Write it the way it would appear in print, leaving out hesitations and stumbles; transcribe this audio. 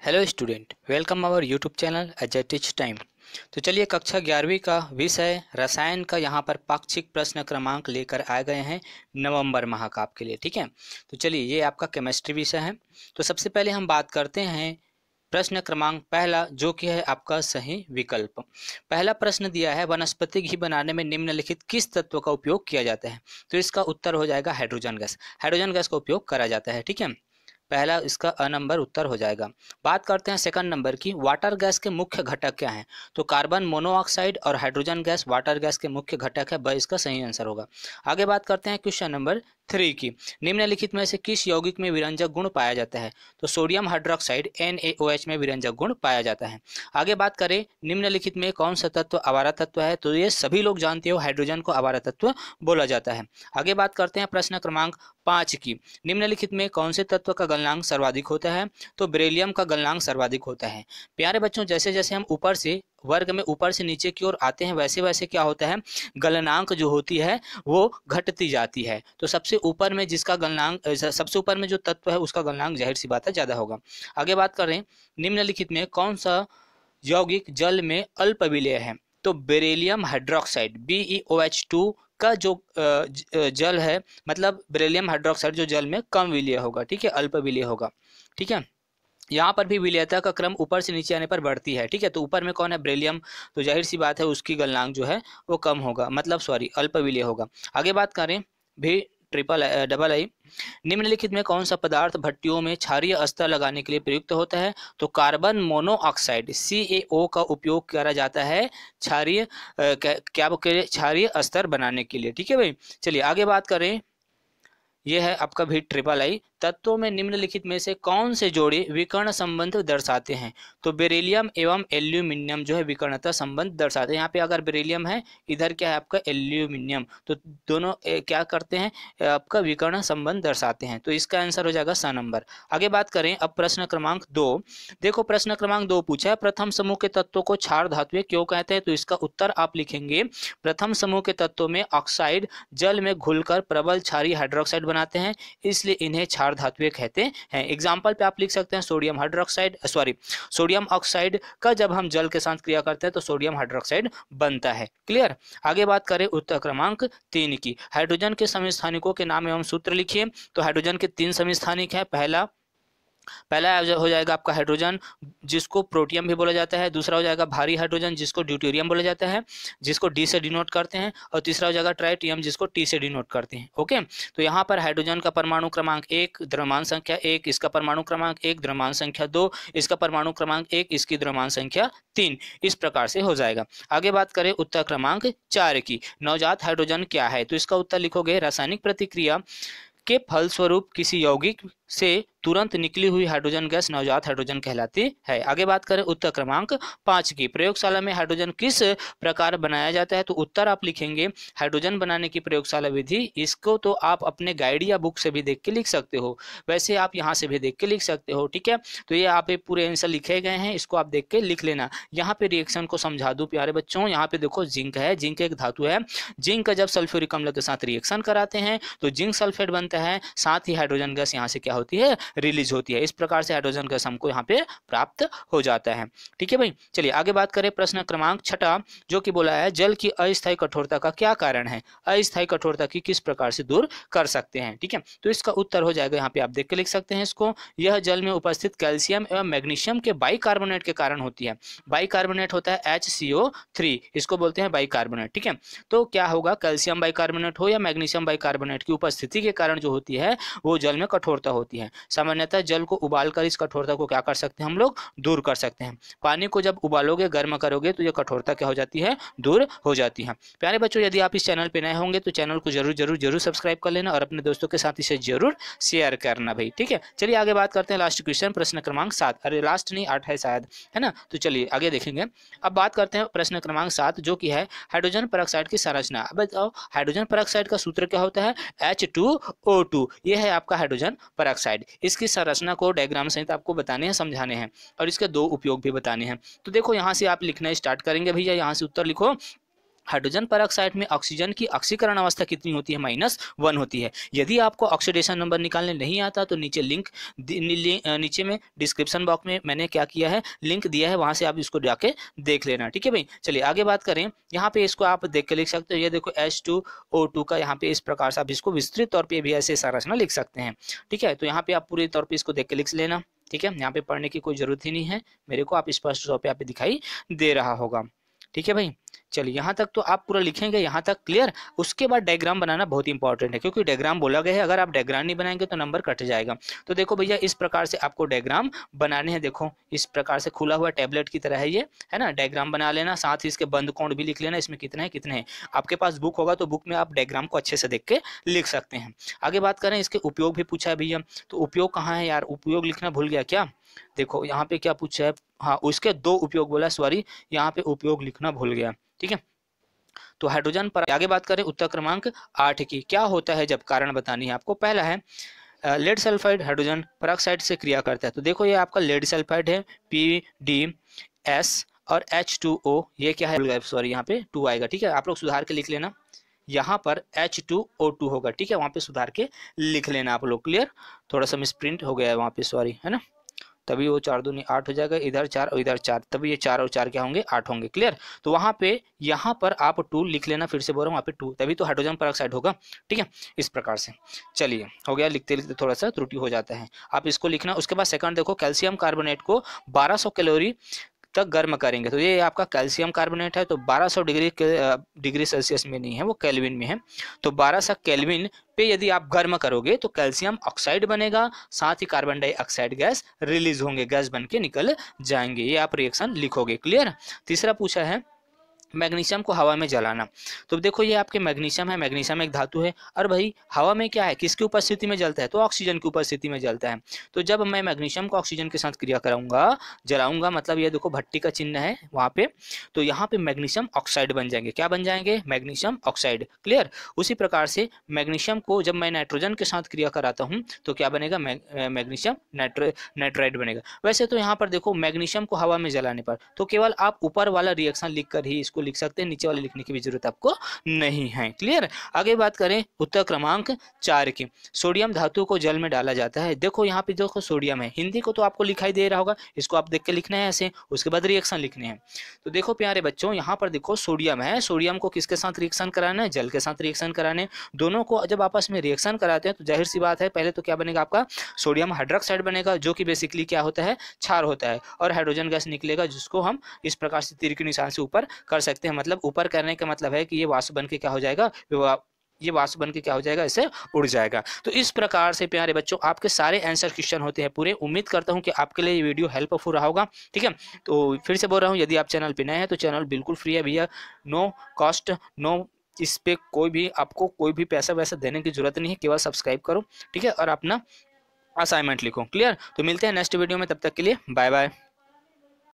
Hello student, welcome our YouTube channel Ajay teach time. तो चलिए कक्षा 11वीं का विषय रसायन का यहाँ पर पाक्षिक प्रश्न क्रमांक लेकर आ गए हैं नवंबर माह का आपके लिए। ठीक है, तो चलिए ये आपका केमिस्ट्री विषय है। तो सबसे पहले हम बात करते हैं प्रश्न क्रमांक पहला, जो कि है आपका सही विकल्प। पहला प्रश्न दिया है वनस्पति घी बनाने में निम्नलिखित किस तत्व का उपयोग किया जाता है। तो इसका उत्तर हो जाएगा हाइड्रोजन गैस। हाइड्रोजन गैस का उपयोग करा जाता है। ठीक है, पहला इसका अ नंबर उत्तर हो जाएगा। बात करते हैं सेकंड नंबर की, वाटर गैस के मुख्य घटक क्या हैं। तो कार्बन मोनोऑक्साइड और हाइड्रोजन गैस वाटर गैस के मुख्य घटक है, ब इसका सही आंसर होगा। आगे बात करते हैं क्वेश्चन नंबर 3 की, निम्नलिखित में से किस यौगिक में विरंजक गुण पाया जाता है। तो सोडियम हाइड्रोक्साइड NaOH में विरंजक गुण पाया जाता है। आगे बात करें निम्नलिखित में कौन सा तत्व आवारा तत्व है। तो ये सभी लोग जानते हो, हाइड्रोजन को आवारा तत्व बोला जाता है। आगे बात करते हैं प्रश्न क्रमांक 5 की, निम्नलिखित में कौन से तत्व का गलनांक सर्वाधिक होता है। तो बेरिलियम का गलनांक सर्वाधिक होता है। प्यारे बच्चों, जैसे जैसे हम ऊपर से वर्ग में ऊपर से नीचे की ओर आते हैं, वैसे वैसे क्या होता है, गलनांक जो होती है वो घटती जाती है। तो सबसे ऊपर में जिसका गलनांक, सबसे ऊपर में जो तत्व है उसका गलनांक जाहिर सी बात है ज्यादा होगा। आगे बात करें निम्नलिखित में कौन सा यौगिक जल में अल्प विलेय है। तो बेरिलियम हाइड्रोक्साइड BeOH2 का जो जल है, मतलब बेरिलियम हाइड्रोक्साइड जो जल में कम विलेय होगा। ठीक है, अल्प विलेय होगा। ठीक है, यहाँ पर भी विलेयता का क्रम ऊपर से नीचे आने पर बढ़ती है। ठीक है, तो ऊपर में कौन है, बेरिलियम, तो जाहिर सी बात है उसकी गलनांक जो है वो कम होगा, मतलब सॉरी अल्प विलेय होगा। आगे बात करें भी डबल आई, निम्नलिखित में कौन सा पदार्थ भट्टियों में क्षारीय अस्तर लगाने के लिए प्रयुक्त होता है। तो कार्बन मोनोऑक्साइड CaO का उपयोग करा जाता है क्षारीय क्षारीय अस्तर बनाने के लिए। ठीक है भाई, चलिए आगे बात करें, यह है आपका भी आई, तत्वों में निम्नलिखित में से कौन से जोड़े विकर्ण संबंध दर्शाते हैं। तो बेरिलियम एवं एल्यूमिनियम जो है विकर्णता संबंध दर्शाते हैं। यहाँ पे अगर बेरिलियम है, इधर क्या है आपका एल्यूमिनियम, तो दोनों क्या करते हैं, आपका विकर्ण संबंध दर्शाते हैं। तो इसका आंसर हो जाएगा सा नंबर। आगे बात करें अब प्रश्न क्रमांक 2। देखो प्रश्न क्रमांक 2 पूछा है प्रथम समूह के तत्वों को क्षार धातुएं क्यों कहते हैं। तो इसका उत्तर आप लिखेंगे, प्रथम समूह के तत्वों में ऑक्साइड जल में घुलकर प्रबल क्षारीय हाइड्रोक्साइड बनाते हैं, इसलिए इन्हें क्षार धातुएं कहते हैं। एग्जाम्पल पे आप लिख सकते हैं सोडियम हाइड्रोक्साइड, सोडियम ऑक्साइड का जब हम जल के साथ क्रिया करते हैं तो सोडियम हाइड्रोक्साइड बनता है। क्लियर। आगे बात करें उत्तर क्रमांक 3 की, हाइड्रोजन के समस्थानिकों के नाम एवं सूत्र लिखिए। तो हाइड्रोजन के 3 समस्थानिक है। पहला हो जाएगा आपका हाइड्रोजन, जिसको प्रोटियम भी बोला जाता है। दूसरा हो जाएगा भारी हाइड्रोजन, जिसको ड्यूटेरियम बोला जाता है, जिसको डी से डिनोट करते हैं। और तीसरा हो जाएगा ट्राइटियम, जिसको टी से डिनोट करते हैं। ओके, तो यहाँ पर हाइड्रोजन का परमाणु क्रमांक 1, द्रव्यमान संख्या 1, इसका परमाणु क्रमांक 1, द्रव्यमान संख्या 2, इसका परमाणु क्रमांक 1, इसकी द्रव्यमान संख्या 3, इस प्रकार से हो जाएगा। आगे बात करें उत्तर क्रमांक 4 की, नवजात हाइड्रोजन क्या है। तो इसका उत्तर लिखोगे, रासायनिक प्रतिक्रिया के फलस्वरूप किसी यौगिक से तुरंत निकली हुई हाइड्रोजन गैस नवजात हाइड्रोजन कहलाती है। आगे बात करें उत्तर क्रमांक 5 की, प्रयोगशाला में हाइड्रोजन किस प्रकार बनाया जाता है। तो उत्तर आप लिखेंगे, हाइड्रोजन बनाने की प्रयोगशाला विधि, इसको तो आप अपने गाइड या बुक से भी देख के लिख सकते हो, वैसे आप यहाँ से भी देख के लिख सकते हो। ठीक है, तो ये आप पूरे आंसर लिखे गए हैं, इसको आप देख के लिख लेना। यहाँ पे रिएक्शन को समझा दूं प्यारे बच्चों, यहाँ पे देखो जिंक है, जिंक एक धातु है। जिंक का जब सल्फ्यूरिक अम्ल के साथ रिएक्शन कराते हैं तो जिंक सल्फेट बनता है, साथ ही हाइड्रोजन गैस यहाँ से क्या होती है, रिलीज होती है। इस प्रकार से हाइड्रोजन गैस हमको यहाँ पे प्राप्त हो जाता है। ठीक है भाई, चलिए आगे बात करें प्रश्न क्रमांक 6, जो कि बोला है जल की अस्थायी कठोरता का क्या कारण है। अस्थायी कठोरता की किस प्रकार से दूर कर सकते हैं। ठीक है, तो इसका उत्तर हो जाएगा, यहाँ पे आप देख के लिख सकते हैं इसको, यह जल में उपस्थित कैल्शियम एवं मैग्नीशियम के बाइकार्बोनेट के कारण होती है। बाइकार्बोनेट होता है HCO3, इसको बोलते हैं बाइकार्बोनेट। ठीक है, तो क्या होगा, कैल्शियम बाइकार्बोनेट हो या मैग्नीशियम बाइकार्बोनेट की उपस्थिति के कारण जो होती है वो जल में कठोरता होती है। सामान्यतः जल को उबालकर इस कठोरता को क्या कर सकते हैं हम लोग, दूर कर सकते हैं। पानी को जब उबालोगे, गर्म करोगे, तो ये कठोरता क्या हो जाती है, दूर हो जाती है। प्यारे बच्चों, यदि आप इस चैनल पे नए होंगे तो चैनल को जरूर जरूर जरूर सब्सक्राइब कर लेना और अपने दोस्तों के साथ इसे जरूर शेयर करना भाई। ठीक है, चलिए आगे बात करते हैं लास्ट क्वेश्चन, प्रश्न क्रमांक 7, अरे लास्ट नहीं 8 है शायद, है ना। तो चलिए आगे देखेंगे। अब बात करते हैं प्रश्न क्रमांक 7, जो कि है हाइड्रोजन परऑक्साइड की संरचना। अब बताओ हाइड्रोजन परऑक्साइड का सूत्र क्या होता है, H2O2, यह है आपका हाइड्रोजन परऑक्साइड। इसकी संरचना को डायग्राम सहित आपको बताने हैं, समझाने हैं, और इसके 2 उपयोग भी बताने हैं। तो देखो यहाँ से आप लिखना स्टार्ट करेंगे भैया, यहाँ से उत्तर लिखो। हाइड्रोजन पेरोक्साइड में ऑक्सीजन की ऑक्सीकरण अवस्था कितनी होती है, -1 होती है। यदि आपको ऑक्सीडेशन नंबर निकालने नहीं आता तो नीचे नीचे में डिस्क्रिप्शन बॉक्स में मैंने क्या किया है, लिंक दिया है, वहां से आप इसको जाके देख लेना। ठीक है भाई, चलिए आगे बात करें। यहाँ पे इसको आप देख के लिख सकते हो, ये देखो H2O2 का यहाँ पे इस प्रकार से आप इसको विस्तृत तौर पर भी ऐसे संरचना लिख सकते हैं। ठीक है, तो यहाँ पे आप पूरे तौर पर इसको देख के लिख लेना। ठीक है, यहाँ पे पढ़ने की कोई जरूरत ही नहीं है मेरे को, आप स्पष्ट तौर पे यहाँ पे दिखाई दे रहा होगा। ठीक है भाई, चलिए यहाँ तक तो आप पूरा लिखेंगे, यहाँ तक क्लियर। उसके बाद डायग्राम बनाना बहुत इंपॉर्टेंट है, क्योंकि डायग्राम बोला गया है, अगर आप डायग्राम नहीं बनाएंगे तो नंबर कट जाएगा। तो देखो भैया, इस प्रकार से आपको डायग्राम बनाने हैं। देखो इस प्रकार से खुला हुआ टैबलेट की तरह है ये, है ना। डायग्राम बना लेना, साथ ही इसके बंद कोण भी लिख लेना, इसमें कितने हैं कितने हैं। आपके पास बुक होगा तो बुक में आप डायग्राम को अच्छे से देख के लिख सकते हैं। आगे बात करें, इसके उपयोग भी पूछा है भैया, तो उपयोग कहाँ है यार, उपयोग लिखना भूल गया क्या। देखो यहाँ पे क्या पूछा है, हाँ उसके 2 उपयोग बोला, सॉरी यहाँ पे उपयोग लिखना भूल गया। ठीक है, तो हाइड्रोजन पर आगे बात करें उत्तर क्रमांक 8 की, क्या होता है जब, कारण बतानी है आपको। पहला है लेड सल्फाइड हाइड्रोजन पेरोक्साइड से क्रिया करता है। तो देखो ये आपका लेड सल्फाइड है PDS और H2O, ये क्या है, सॉरी यहाँ पे 2 आएगा। ठीक है, आप लोग सुधार के लिख लेना, यहाँ पर H2O2 होगा। ठीक है, वहाँ पे सुधार के लिख लेना आप लोग, क्लियर। थोड़ा सा मिसप्रिंट हो गया है वहाँ पे, सॉरी, है ना, तभी वो 4 दूनी 8 हो जाएगा, इधर 4 और इधर 4, तभी ये 4 और 4 क्या होंगे, 8 होंगे, क्लियर। तो वहाँ पे यहाँ पर आप 2 लिख लेना, फिर से बोल रहा हूँ, वहाँ पे 2, तभी तो हाइड्रोजन पेरोक्साइड होगा। ठीक है, इस प्रकार से। चलिए हो गया, लिखते लिखते थोड़ा सा त्रुटि हो जाता है, आप इसको लिखना। उसके बाद सेकंड देखो, कैल्शियम कार्बोनेट को 1200 कैलोरी तक गर्म करेंगे। तो ये आपका कैल्शियम कार्बोनेट है, तो 1200 डिग्री सेल्सियस में नहीं है, वो केल्विन में है। तो 1200 केल्विन पे यदि आप गर्म करोगे तो कैल्शियम ऑक्साइड बनेगा, साथ ही कार्बन डाइऑक्साइड गैस रिलीज होंगे, गैस बन के निकल जाएंगे। ये आप रिएक्शन लिखोगे, क्लियर। तीसरा पूछा है मैग्नीशियम को हवा में जलाना। तो देखो ये आपके मैग्नीशियम है, मैग्नीशियम एक धातु है, और भाई हवा में क्या है, किसकी उपस्थिति में जलता है, तो ऑक्सीजन की उपस्थिति में जलता है। तो जब मैं मैग्नीशियम को ऑक्सीजन के साथ क्रिया कराऊंगा, जलाऊंगा, मतलब ये देखो भट्टी का चिन्ह है वहाँ पे, तो यहाँ पे मैग्नीशियम ऑक्साइड बन जाएंगे। क्या बन जाएंगे, मैग्नीशियम ऑक्साइड, क्लियर। उसी प्रकार से मैग्नीशियम को जब मैं नाइट्रोजन के साथ क्रिया कराता हूँ तो क्या बनेगा, मैग्नीशियम नाइट्राइड बनेगा। वैसे तो यहाँ पर देखो मैग्नीशियम को हवा में जलाने पर तो केवल आप ऊपर वाला रिएक्शन लिख कर ही इसको लिख सकते हैं, नीचे वाले लिखने की भी जरूरत आपको नहीं है, क्लियर। आगे बात करें उत्तर क्रमांक 4 की, सोडियम धातु को जल में डाला जाता है। देखो यहाँ पे देखो सोडियम है, हिंदी को तो आपको लिखाई दे रहा होगा, इसको आप देख के लिखना है ऐसे, उसके बाद रिएक्शन लिखने हैं। तो देखो प्यारे बच्चों, यहाँ पर देखो सोडियम है, सोडियम को किसके साथ रिएक्शन कराना है, जल के साथ रिएक्शन कराने। दोनों को जब आपस में रिएक्शन कराते हैं तो जाहिर सी बात है, पहले तो क्या बनेगा आपका सोडियम हाइड्रोक्साइड बनेगा, जो कि बेसिकली क्या होता है, क्षार होता है, और हाइड्रोजन गैस निकलेगा, जिसको हम इस प्रकार से तीर के निशान से ऊपर कर सकते हैं। मतलब ऊपर करने का मतलब है कि ये वाष्प बन के क्या हो जाएगा, ये वाष्प बन के क्या हो जाएगा, इससे उड़ जाएगा। तो इस प्रकार से प्यारे बच्चों आपके सारे आंसर क्वेश्चन होते हैं पूरे। उम्मीद करता हूं कि आपके लिए ये वीडियो हेल्पफुल रहा होगा। ठीक है, तो फिर से बोल रहा हूं, यदि आप चैनल पे नए हैं तो चैनल बिल्कुल फ्री है भैया, नो कॉस्ट, नो, इस पे कोई भी आपको कोई भी पैसा वैसा देने की जरूरत नहीं है, केवल सब्सक्राइब करो। ठीक है, और अपना असाइनमेंट लिखो, क्लियर। तो मिलते हैं नेक्स्ट वीडियो में, तब तक के लिए बाय बाय।